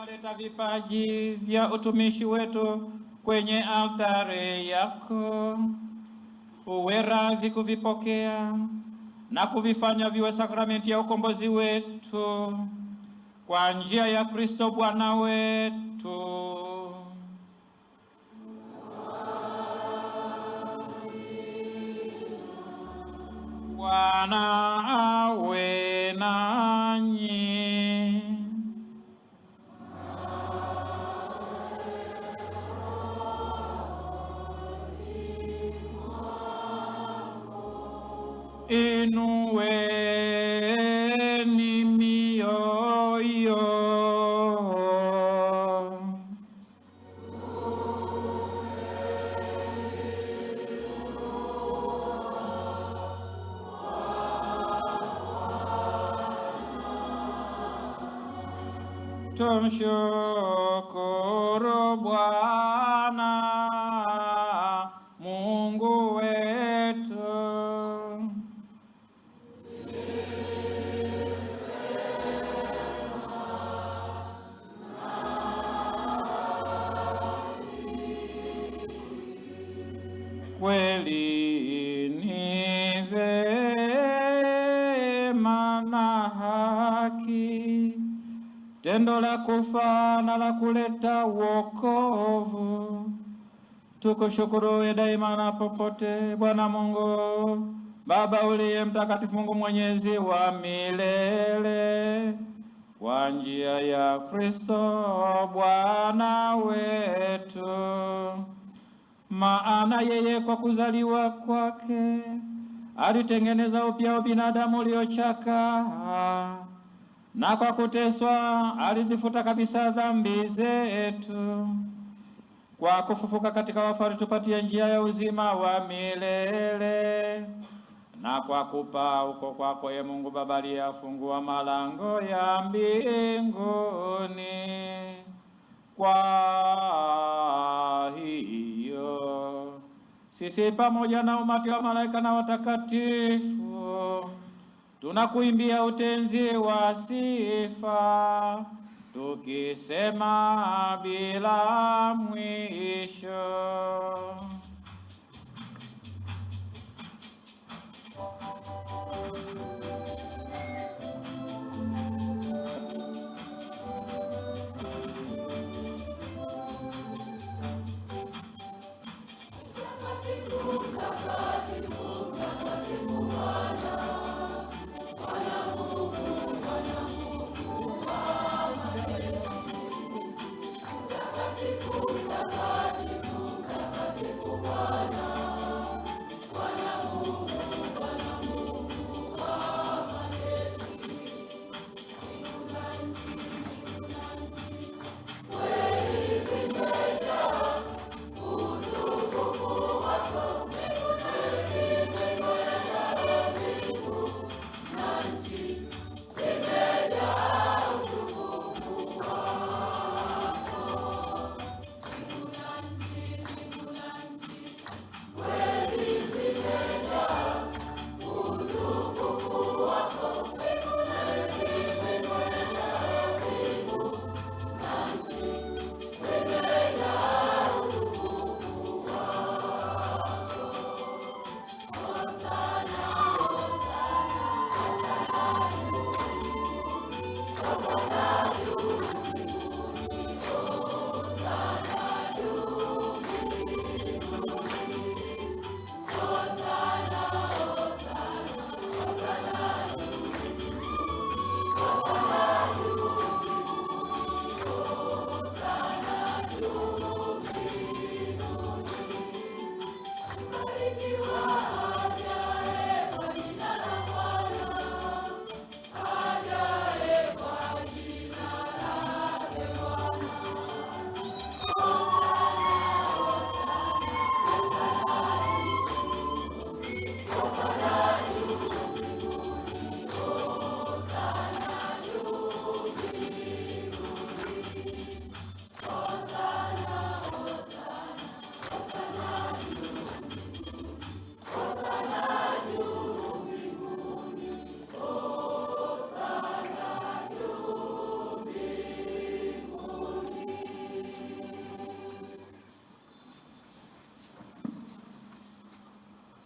tunaleta vipaji vya utumishi wetu kwenye altare yako. Uwe radhi kuvipokea na kuvifanya viwe sakramenti ya ukombozi wetu kwa njia ya Kristo Bwana wetu. Bwana awe nanyi. Inueni mioyo. Tumshukuru Bwana Mungu wetu. Kweli ni vema na haki, tendo la kufa na la kuleta wokovu. Tukushukuru daima na popote, Bwana Mungu Baba uliye mtakatifu, Mungu mwenyezi wa milele, kwa njia ya Kristo Bwana wetu. Maana yeye kwa kuzaliwa kwake alitengeneza upya binadamu uliochakaa, na kwa kuteswa alizifuta kabisa dhambi zetu. Kwa kufufuka katika wafu alitupatia njia ya uzima wa milele, na kwa kupaa huko kwako ye Mungu Baba aliyafungua malango ya mbinguni. Kwa hiyo sisi pamoja na umati wa malaika na watakatifu tunakuimbia utenzi wa sifa, tukisema bila mwisho.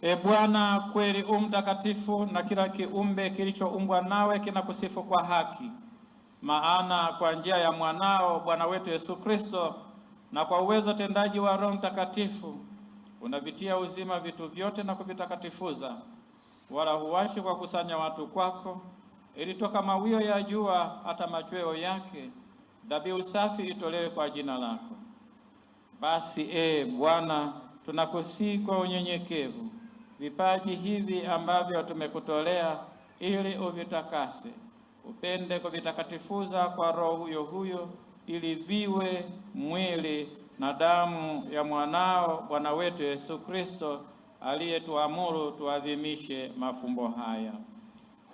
E Bwana, kweli mtakatifu, na kila kiumbe kilichoumbwa nawe kinakusifu kwa haki. Maana kwa njia ya mwanao Bwana wetu Yesu Kristo na kwa uwezo tendaji wa Roho Mtakatifu unavitia uzima vitu vyote na kuvitakatifuza, wala huwashi kwa kusanya watu kwako, ili toka mawio ya jua hata machweo yake dhabihu safi itolewe kwa jina lako. Basi Bwana, tunakusihi kwa unyenyekevu vipaji hivi ambavyo tumekutolea, ili uvitakase, upende kuvitakatifuza kwa Roho huyo huyo, ili viwe mwili na damu ya mwanao Bwana wetu Yesu Kristo, aliyetuamuru tuadhimishe mafumbo haya.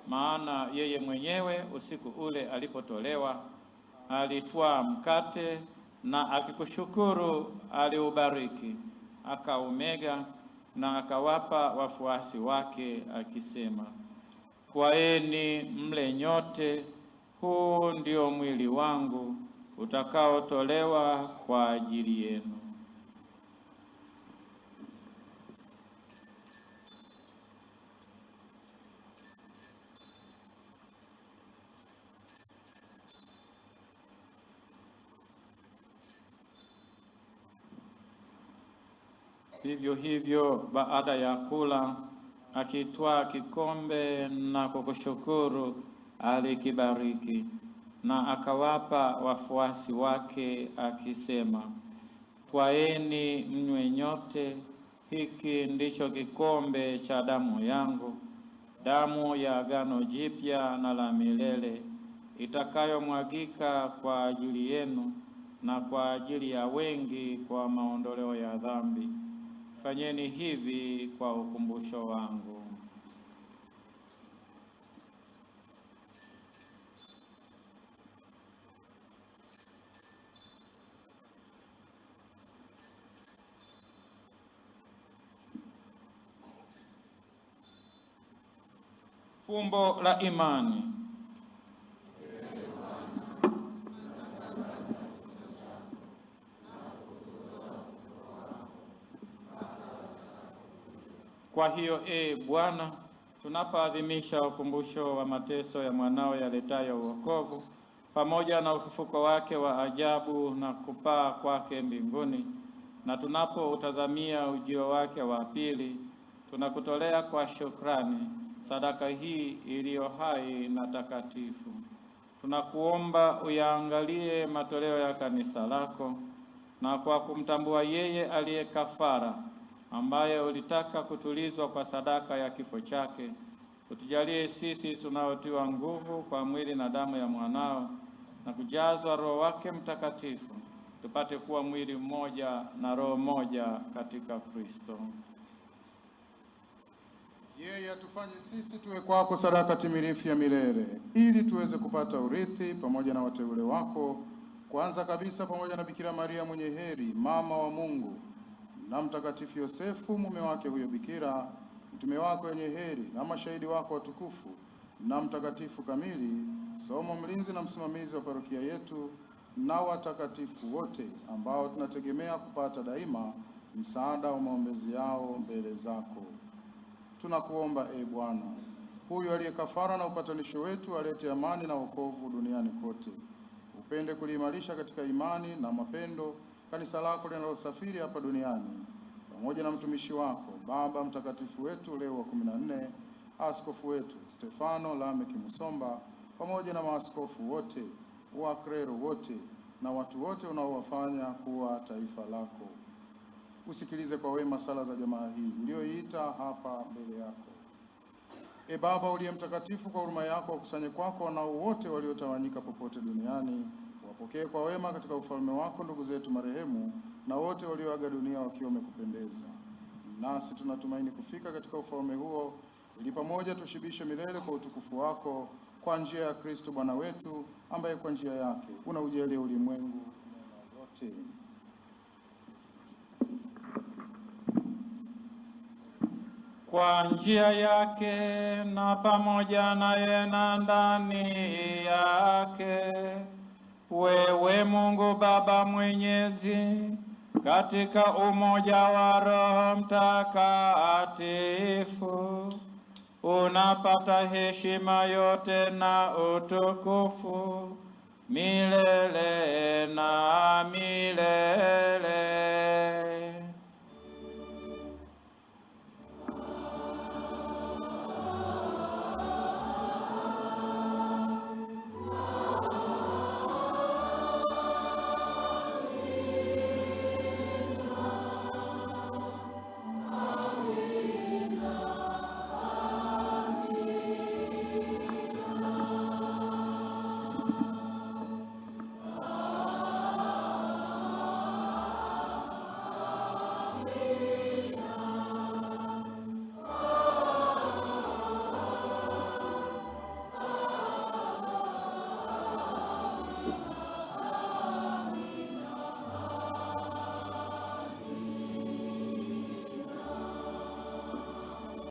Maana yeye mwenyewe usiku ule alipotolewa, alitwaa mkate na akikushukuru aliubariki, akaumega na akawapa wafuasi wake akisema, "Twaeni mle nyote, huu ndio mwili wangu utakaotolewa kwa ajili yenu." Vivyo hivyo baada ya kula, akitwaa kikombe na kukushukuru, alikibariki na akawapa wafuasi wake akisema, "Twaeni mnywe nyote, hiki ndicho kikombe cha damu yangu, damu ya agano jipya na la milele, itakayomwagika kwa ajili yenu na kwa ajili ya wengi kwa maondoleo ya dhambi. Fanyeni hivi kwa ukumbusho wangu." Fumbo la imani. Kwa hiyo Bwana, tunapoadhimisha ukumbusho wa mateso ya mwanao yaletayo wokovu, pamoja na ufufuko wake wa ajabu na kupaa kwake mbinguni, na tunapoutazamia ujio wake wa pili, tunakutolea kwa shukrani sadaka hii iliyo hai na takatifu. Tunakuomba uyaangalie matoleo ya kanisa lako, na kwa kumtambua yeye aliye kafara, ambaye ulitaka kutulizwa kwa sadaka ya kifo chake, utujalie sisi tunaotiwa nguvu kwa mwili na damu ya mwanao na kujazwa Roho wake Mtakatifu, tupate kuwa mwili mmoja na roho moja katika Kristo. Yeye atufanye sisi tuwe kwako sadaka timilifu ya milele, ili tuweze kupata urithi pamoja na wateule wako, kwanza kabisa pamoja na Bikira Maria mwenye heri, mama wa Mungu, na Mtakatifu Yosefu mume wake huyo Bikira, mtume wako wenye heri, na mashahidi wako watukufu, na mtakatifu kamili, somo mlinzi na msimamizi wa parokia yetu, na watakatifu wote ambao tunategemea kupata daima msaada wa maombezi yao mbele zako. Tunakuomba Bwana, huyu aliye kafara na upatanisho wetu, alete amani na wokovu duniani kote. Upende kuliimarisha katika imani na mapendo kanisa lako linalosafiri hapa duniani, pamoja na mtumishi wako Baba Mtakatifu wetu Leo wa 14, askofu wetu Stefano Lameki Musomba, pamoja na maaskofu wote, waklero wote na watu wote unaowafanya kuwa taifa lako. Usikilize kwa wema sala za jamaa hii ulioiita hapa mbele yako. Baba uliye mtakatifu, kwa huruma yako wakusanye kwako wanao wote waliotawanyika popote duniani. Wapokee kwa wema katika ufalme wako ndugu zetu marehemu na wote walioaga dunia wakiwa wamekupendeza. Nasi tunatumaini kufika katika ufalme huo, ili pamoja tushibishe milele kwa utukufu wako, kwa njia ya Kristo Bwana wetu, ambaye kwa njia yake unaujalia ulimwengu mema yote. Kwa njia yake na pamoja naye na ndani yake, wewe Mungu Baba Mwenyezi, katika umoja wa Roho Mtakatifu, unapata heshima yote na utukufu milele